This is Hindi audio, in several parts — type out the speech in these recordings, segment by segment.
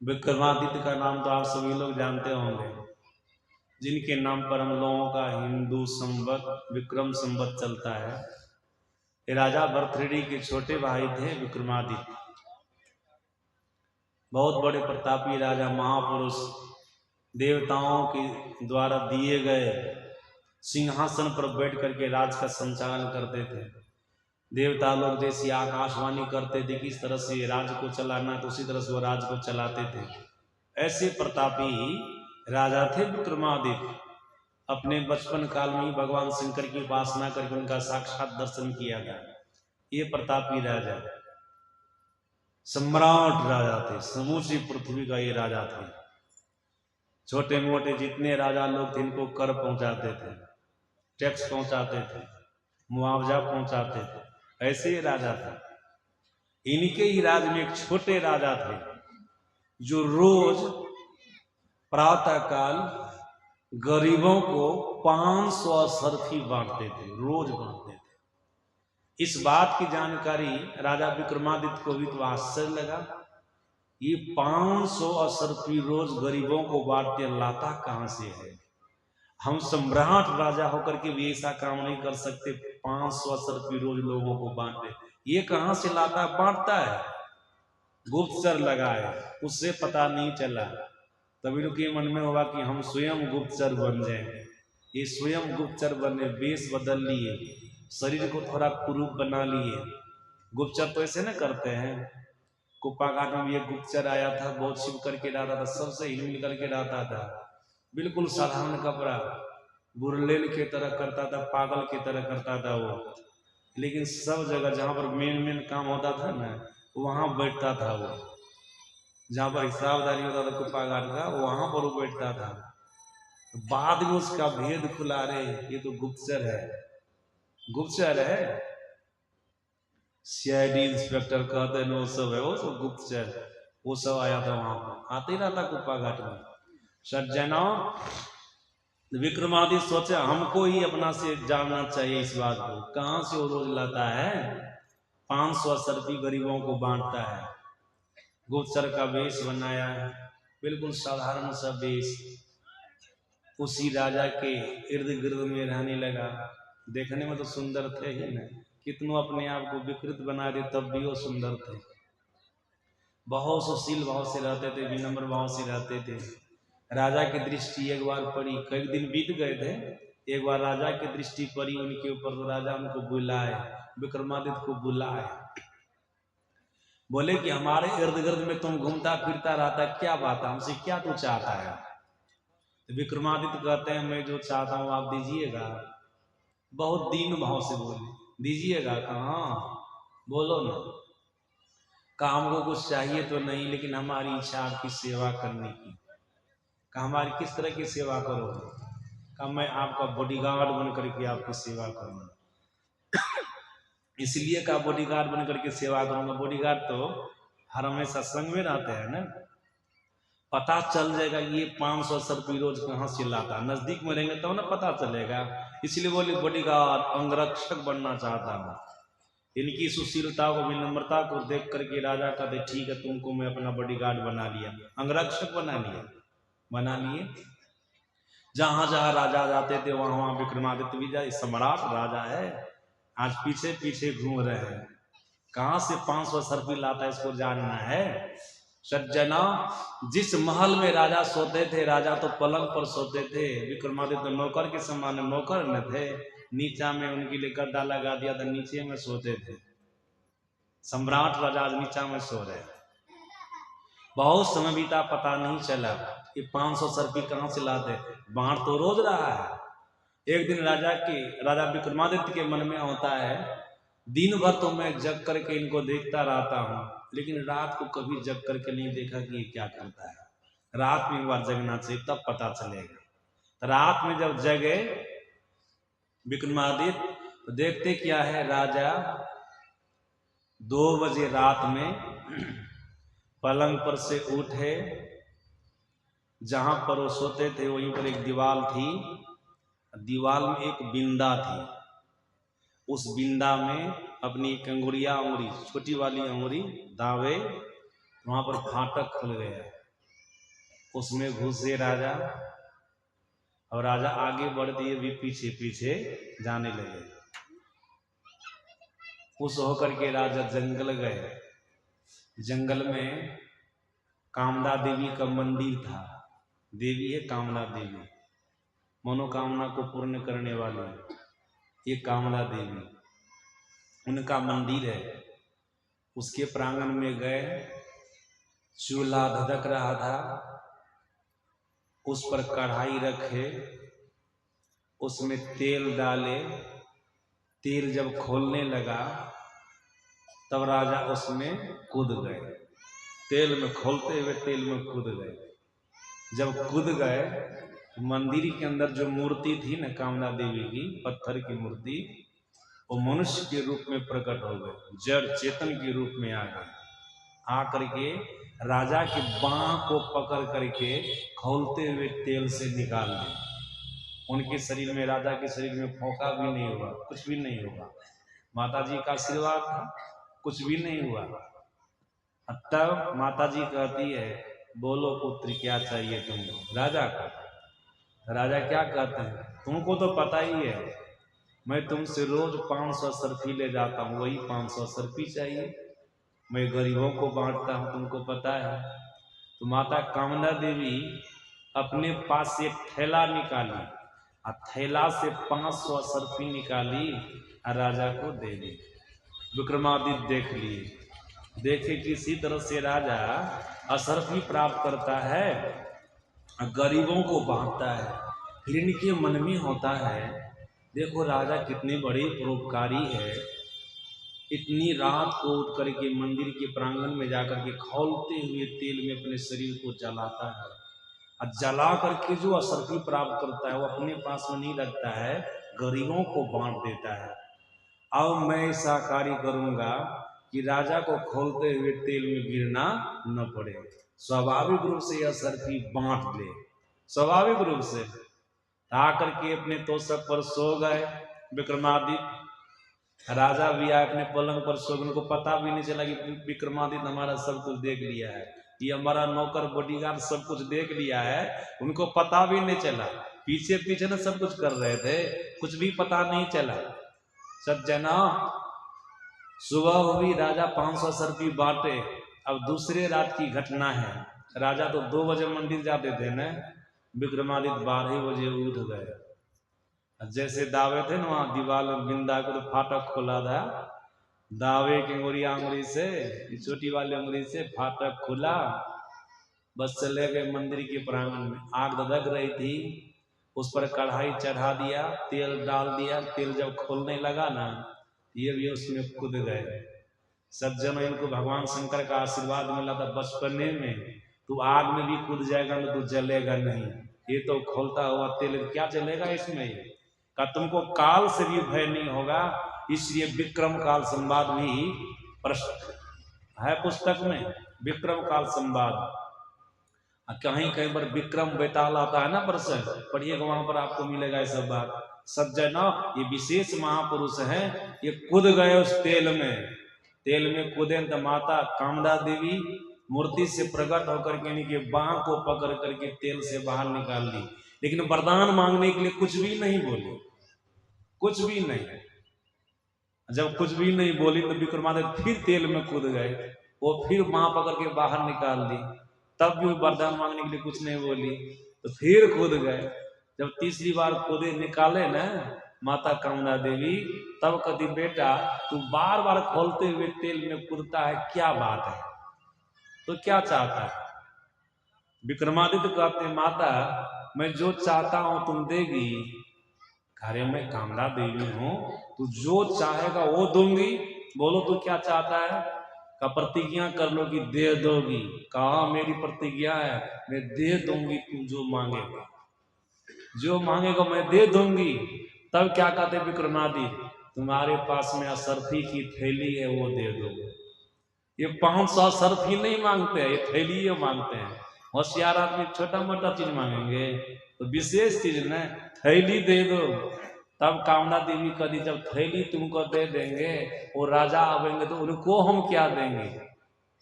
विक्रमादित्य का नाम तो आप सभी लोग जानते होंगे, जिनके नाम पर हम लोगों का हिंदू संवत विक्रम संवत चलता है। ये राजा भर्तृहरि के छोटे भाई थे विक्रमादित्य। बहुत बड़े प्रतापी राजा, महापुरुष, देवताओं के द्वारा दिए गए सिंहासन पर बैठ करके राज का संचालन करते थे। देवता लोग जैसी आकाशवाणी करते थे किस तरह से राज्य को चलाना, तो उसी तरह से वो राज्य को चलाते थे। ऐसे प्रतापी राजा थे विक्रमादित्य। अपने बचपन काल में ही भगवान शंकर की उपासना करके उनका साक्षात दर्शन किया गया। ये प्रतापी राजा सम्राट राजा थे, समूची पृथ्वी का ये राजा थे। छोटे मोटे जितने राजा लोग थे इनको कर पहुंचाते थे, टैक्स पहुंचाते थे, मुआवजा पहुंचाते थे। ऐसे ही राजा था। इनके ही राज में एक छोटे राजा थे जो रोज प्रातः काल गरीबों को 500 सरफी बांटते थे, रोज बांटते थे। इस बात की जानकारी राजा विक्रमादित्य को भी तो आश्चर्य लगा, ये 500 असरफी रोज गरीबों को बांटते, लाता कहां से है? हम सम्राट राजा होकर के भी ऐसा काम नहीं कर सकते, 500 असरफी रोज लोगों को बांटे। ये कहां से लाता बांटता है? गुप्तचर लगा है, उससे पता नहीं चला। तभी लोग के मन में होगा कि हम स्वयं गुप्तचर बन जाए। ये स्वयं गुप्तचर बने, वेश बदल लिए, शरीर को थोड़ा कुरूप बना लिए। गुप्तचर तो ऐसे ना करते हैं। कुप्पा घाट में भी एक गुप्तचर आया था, बहुत शिव करके रहता था, सबसे हिलमिल करके रहता था, बिल्कुल साधारण कपड़ा, बुरलेल की तरह करता था, पागल की तरह करता था वो। लेकिन सब जगह जहां पर मेन काम होता था ना, वहां बैठता था वो। जहां पर हिसाबदारी होता था कुप्पा घाट का, वहां पर वो बैठता था। बाद में उसका भेद खुला, रे ये तो गुप्तचर है, गुप्तचर है। सीआईडी इंस्पेक्टर कहते हैं वो सब है, वो सब गुप्तचर। वो सब आया था वहां पर, आते ही रहता कुप्पा घाट में। सज्जनों, विक्रमादित्य सोचे हमको ही अपना से जानना चाहिए इस बात को, कहां से वो रोज लाता है, 500 सरपी गरीबों को बांटता है। गुप्तचर का वेश बनाया, बिल्कुल साधारण सा वेश, उसी राजा के इर्द गिर्द में रहने लगा। देखने में तो सुंदर थे ही ना, कितनों अपने आप को विकृत बना दे तब भी वो सुंदर थे। बहुत सुशील भाव से रहते थे, विनम्र भाव से रहते थे। राजा की दृष्टि एक बार पड़ी, कई दिन बीत गए थे, एक बार राजा की दृष्टि पड़ी उनके ऊपर, तो राजा उनको बुलाए, विक्रमादित्य को बुलाए, बोले कि हमारे इर्द गिर्द में तुम घूमता फिरता रहता, क्या बात है, हमसे क्या तू चाहता है? तो विक्रमादित्य कहते हैं मैं जो चाहता हूं आप दीजिएगा। बहुत दीन भाव से बोले, दीजिएगा कहाँ, बोलो ना। कहा हमको कुछ चाहिए तो नहीं, लेकिन हमारी इच्छा आपकी सेवा करने की। कहा हमारी किस तरह की सेवा करोगे? कहा मैं आपका बॉडीगार्ड बन करके आपकी सेवा करूंगा। इसलिए कहा बॉडीगार्ड बन करके सेवा करूंगा। बॉडीगार्ड तो हर हमेशा संग में रहते हैं ना, पता चल जाएगा ये 500 सरपी रोज कहाँ से लाता, नजदीक में रहेंगे तब तो ना पता चलेगा। इसलिए बोले बॉडीगार्ड अंगरक्षक बनना चाहता हूँ। इनकी सुशीलता को, विनम्रता को देख करके राजा कहते ठीक है तुमको मैं अपना बॉडीगार्ड बना लिया, अंगरक्षक बना लिया, बना लिए। जहां जहां राजा जाते थे वहां वहां विक्रमादित्य भी जाए, सम्राट राजा है, आज पीछे पीछे घूम रहे हैं, कहां से 500 सरपी लाता है इसको जानना है। सज्जना, जिस महल में राजा सोते थे, राजा तो पलंग पर सोते थे, विक्रमादित्य नौकर के समान नौकर न थे, नीचा में उनके लिए गद्दा लगा दिया था, नीचे में सोते थे। सम्राट राजा आज नीचा में सो रहे। बहुत समय बीता, पता नहीं चला कि 500 सरपी कहां से लाते, बाढ़ तो रोज रहा है। एक दिन राजा विक्रमादित्य के मन में होता है, दिन भर तो मैं जग करके इनको देखता रहता हूं, लेकिन रात को कभी जग करके नहीं देखा कि ये क्या करता है। रात में एक बार जगना चाहिए, तब पता चलेगा। रात में जब जगे विक्रमादित्य तो देखते क्या है, राजा 2 बजे रात में पलंग पर से उठे, जहां पर वो सोते थे वहीं पर एक दीवार थी, दीवार में एक बिंदा थी, उस बिंदा में अपनी एक अंगुरी, छोटी वाली अंगुरी दावे, वहां पर फाटक खुल गया। उसमें घुसे राजा, और राजा आगे बढ़ते ये भी पीछे पीछे जाने लगे। उस होकर के राजा जंगल गए। जंगल में कामदा देवी का मंदिर था। देवी है कामदा देवी, मनोकामना को पूर्ण करने वाली ये कामदा देवी, उनका मंदिर है। उसके प्रांगण में गए, चूल्हा धधक रहा था, उस पर कढ़ाई रखे, उसमें तेल डाले। तेल जब खोलने लगा तब राजा उसमें कूद गए। तेल में खोलते हुए तेल में कूद गए। जब कूद गए तो मंदिर के अंदर जो मूर्ति थी न कामदा देवी की, पत्थर की मूर्ति, वो मनुष्य के रूप में प्रकट हो गए, जड़ चेतन के रूप में आ गए। आकर के राजा की बाह को पकड़ करके खोलते हुए तेल से निकाल दिए। उनके शरीर में, राजा के शरीर में फोका भी नहीं हुआ, कुछ भी नहीं हुआ। माता जी का आशीर्वाद था, कुछ भी नहीं हुआ। तब माता जी कहती है, बोलो पुत्र क्या चाहिए तुमको? राजा का। राजा क्या कहते हैं, तुमको तो पता ही है, मैं तुमसे रोज 500 सर्फी ले जाता हूँ, वही 500 सर्फी चाहिए। मैं गरीबों को बांटता हूँ, तुमको पता है। तो माता कामदा देवी अपने पास से एक थैला निकाली और थैला से 500 सर्फी निकाली और राजा को दे दी। विक्रमादित्य देख लिए, देखे किसी तरह से राजा असर्फी प्राप्त करता है, गरीबों को बांटता है। फिर इनके मन में होता है, देखो राजा कितने बड़े परोपकारी है, इतनी रात को उठ करके मंदिर के प्रांगण में जाकर के खौलते हुए तेल में अपने शरीर को जलाता है, और जला करके जो असर्फी प्राप्त करता है वो अपने पास में नहीं रखता है, गरीबों को बांट देता है। अब मैं ऐसा कार्य करूंगा कि राजा को खोलते हुए तेल में गिरना न पड़े। स्वाभाविक रूप से यह सर्फी बांट ले, स्वाभाविक रूप से। आकर के अपने तोशक पर सो गए विक्रमादित्य। राजा भी आए अपने पलंग पर सो गए। उनको पता भी नहीं चला कि विक्रमादित्य हमारा सब कुछ देख लिया है, ये हमारा नौकर बॉडीगार्ड सब कुछ देख लिया है। उनको पता भी नहीं चला, पीछे पीछे ना सब कुछ कर रहे थे, कुछ भी पता नहीं चला। सज्जना, सुबह हुई, राजा 500 सर्फी बांटे। अब दूसरे रात की घटना है। राजा तो 2 बजे मंदिर जाते थे न, विक्रमादित्य 12 बजे उठ गए। जैसे दावे थे ना वहां दीवार में बिंदा को, तो फाटक खोला था, दावे की अंगुरी से, छोटी वाली अंगुरी से फाटक खुला, बस चले गए मंदिर के प्रांगण में। आग धधक रही थी, उस पर कढ़ाई चढ़ा दिया, तेल डाल दिया। तेल जब खोलने लगा ना, ये भी उसमें कूद गए। सज्जनों, इनको भगवान शंकर का आशीर्वाद मिला था बचपने में, तू आग में भी कूद जाएगा ना तो जलेगा नहीं। ये तो खोलता हुआ तेल क्या जलेगा इसमें? का तुमको काल से भी भय नहीं होगा। इसलिए विक्रम काल संवाद भी प्रश्न है पुस्तक में, विक्रम काल संवाद। कहीं कहीं पर विक्रम बेताल आता है ना प्रश्न, पढ़िएगा, वहां पर आपको मिलेगा ये सब बात। सज्जनों, ये विशेष महापुरुष हैं, ये कूद गए उस तेल में। तेल में कूदे तो माता कामदा देवी मूर्ति से प्रकट होकर के इनके बाह को पकड़ करके तेल से बाहर निकाल ली, लेकिन वरदान मांगने के लिए कुछ भी नहीं बोली, कुछ भी नहीं। जब कुछ भी नहीं बोली तो विक्रमादित्य फिर तेल में कूद गए, वो फिर बाह पकड़ के बाहर निकाल दी, तब भी वरदान मांगने के लिए कुछ नहीं बोली, तो फिर कूद गए। जब तीसरी बार कूदे निकाले ना माता कामदा देवी, तब कहती, बेटा तू बार बार खोलते हुए तेल में कूदता है, क्या बात है, तो क्या चाहता है? विक्रमादित्य कहते, माता मैं जो चाहता हूं तुम देगी। अरे मैं कामदा देवी हूं, तू जो चाहेगा वो दूंगी। बोलो तू क्या चाहता है? का प्रतिज्ञा कर लो कि दे दोगी। कहा मेरी प्रतिज्ञा है, मैं दे दूंगी, तू जो मांगेगा, जो मांगेगा मैं दे दूंगी। तब क्या कहते विक्रमादित्य, तुम्हारे पास में असरफी की थैली है, वो दे दो। ये 500 असरफी नहीं मांगते हैं, ये थैली ये मांगते हैं। होशियार आदमी छोटा मोटा चीज मांगेंगे, तो विशेष चीज न थैली दे दो। तब कामदा देवी कदी, जब थैली तुमको दे देंगे, वो राजा आवेंगे तो उनको हम क्या देंगे?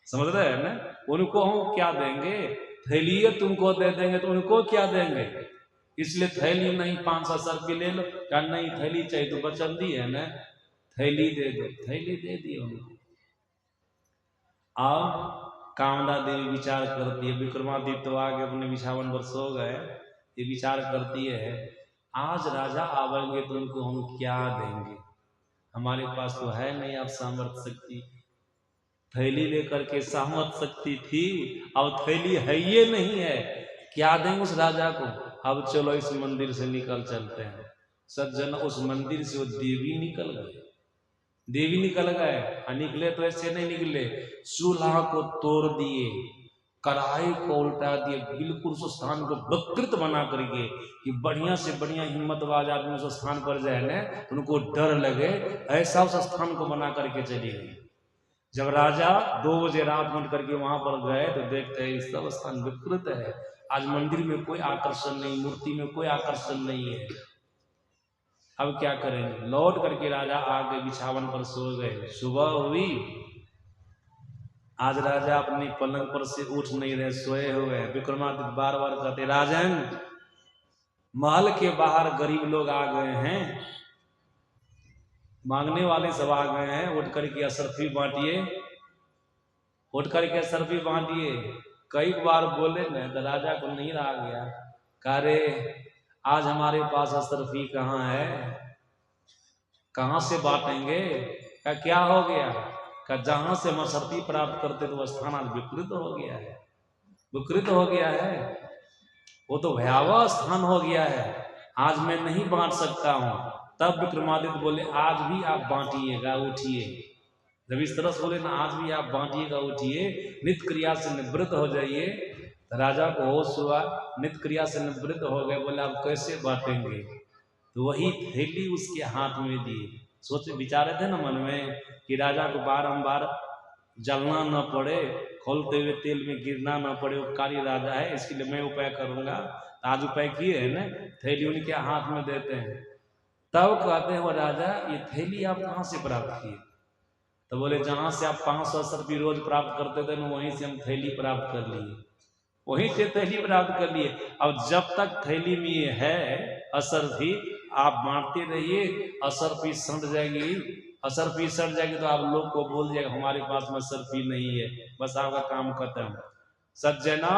समझ रहे हैं ना, उनको हम क्या देंगे? थैली तुमको दे देंगे तो उनको क्या देंगे, इसलिए थैली नहीं 500 रुपये ले लो। क्या नहीं थैली चाहिए तो वचन दी है ना, थैली दे दो, थैली दे दिए उनको। अब कामदा देवी विचार करती है, विक्रमादित्य तो आगे अपने 52 वर्ष हो गए, ये विचार करती है आज राजा आवेंगे तो उनको हम क्या देंगे, हमारे पास तो है नहीं अब सामर्थ शक्ति। थैली लेकर के सामर्थ शक्ति थी, अब थैली है ये नहीं है, क्या देंगे उस राजा को। अब चलो इस मंदिर से निकल चलते हैं। सज्जन उस मंदिर से वो देवी निकल गए, देवी निकल गए। निकले तो ऐसे नहीं निकले, चूल्हा को तोड़ दिए, कढ़ाई को उल्टा दिए, बिल्कुल उस स्थान को विकृत बना करके कि बढ़िया से बढ़िया हिम्मतबाज आदमी उस स्थान पर जाए ना उनको डर लगे, ऐसा उस स्थान को बना करके चली गई। जब राजा 2 बजे रात में उठ करके वहां पर गए तो देखते हैं सब स्थान विकृत है, आज मंदिर में कोई आकर्षण नहीं, मूर्ति में कोई आकर्षण नहीं है। अब क्या करेंगे, लौट करके राजा आगे बिछावन पर सो गए। सुबह हुई, आज राजा अपनी पलंग पर से उठ नहीं रहे, सोए हुए। विक्रमादित्य बार बार कहते राजन महल के बाहर गरीब लोग आ गए हैं, मांगने वाले सब आ गए हैं, उठ करके असरफी बांटिए, उठ करके असरफी बांटिए। कई बार बोले न तो राजा को नहीं रहा गया, कह रे आज हमारे पास असरफी कहाँ है, कहाँ से बांटेंगे। क्या हो गया, का जहां से हम असरफी प्राप्त करते तो स्थान आज विकृत हो गया है, विकृत हो गया है, वो तो भयावह स्थान हो गया है, आज मैं नहीं बांट सकता हूं। तब विक्रमादित्य बोले आज भी आप बांटिएगा, उठिए। जब इस तरह से बोले ना आज भी आप बांटिएगा, उठिए, नित्य क्रिया से निवृत्त हो जाइए। तो राजा को होश हुआ, नित्य क्रिया से निवृत्त हो गए। बोले आप कैसे बांटेंगे, तो वही थैली उसके हाथ में दी। सोच विचारे थे ना मन में कि राजा को बारंबार जलना न पड़े, खोलते हुए तेल में गिरना न पड़े, उपकारी राजा है, इसके लिए मैं उपाय करूंगा। आज उपाय किए है ना, थैली उनके हाथ में देते हैं। तब कहते हैं वो राजा ये थैली आप कहाँ से प्राप्त किए। तो बोले जहां से आप 500 रुपये रोज प्राप्त करते थे ना वहीं से हम थैली प्राप्त कर लिए, वहीं से थैली प्राप्त कर लिए। अब जब तक थैली में ये है असरफी आप बांटते रहिए, असरफी सट जाएगी, असरफी सट जाएगी तो आप लोग को बोल जाएगा हमारे पास में असरफी नहीं है, बस आपका काम खत्म। सज्जना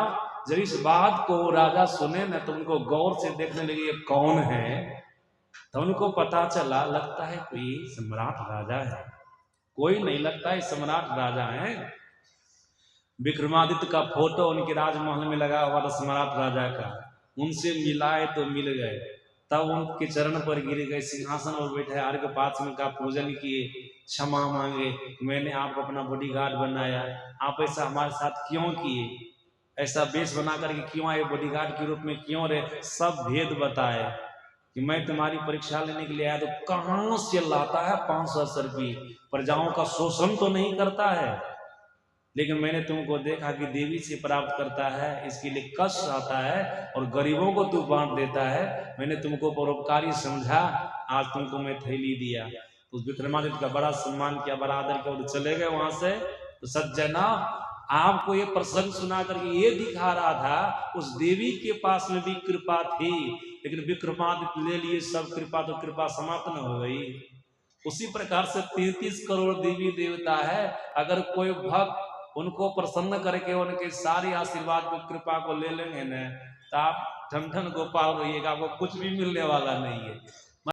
जब इस बात को राजा सुने ना तो उनको गौर से देखने लगे ये कौन है। तो उनको पता चला लगता है कोई सम्राट राजा है, कोई नहीं लगता है सम्राट राजा है। विक्रमादित्य का फोटो उनके राजमहल में लगा हुआ था सम्राट राजा का, उनसे मिलाए तो मिल गए। तब उनके चरण पर गिर गए, सिंहासन पर बैठे, अर्घ पात्र में का पूजन किए, क्षमा मांगे, मैंने आपको अपना बॉडीगार्ड बनाया, आप ऐसा हमारे साथ क्यों किए, ऐसा वेश बना करके क्यों आए, बॉडीगार्ड के रूप में क्यों रहे, सब भेद बताए कि मैं तुम्हारी परीक्षा लेने के लिए आया। तो कहां से लाता है 500 रुपये, प्रजाओं का शोषण तो नहीं करता है, लेकिन मैंने तुमको देखा कि देवी से प्राप्त करता है, इसके लिए कष्ट आता है और गरीबों को तू बांट देता है, मैंने तुमको परोपकारी समझा, आज तुमको मैं थैली दिया। तो विक्रमादित्य का बड़ा सम्मान किया, बड़ा आदर किया, चले गए वहां से। तो सज्जना आपको ये प्रसंग सुना करके ये दिखा रहा था उस देवी के पास में भी कृपा थी, लेकिन विक्रमादित्य ले लिए सब कृपा, तो कृपा समाप्त न हो गई। उसी प्रकार से 33 करोड़ देवी देवता है, अगर कोई भक्त उनको प्रसन्न करके उनके सारे आशीर्वाद को कृपा को ले लेंगे न तो आप ठन ठन गोपाल रहिएगा, आपको कुछ भी मिलने वाला नहीं है।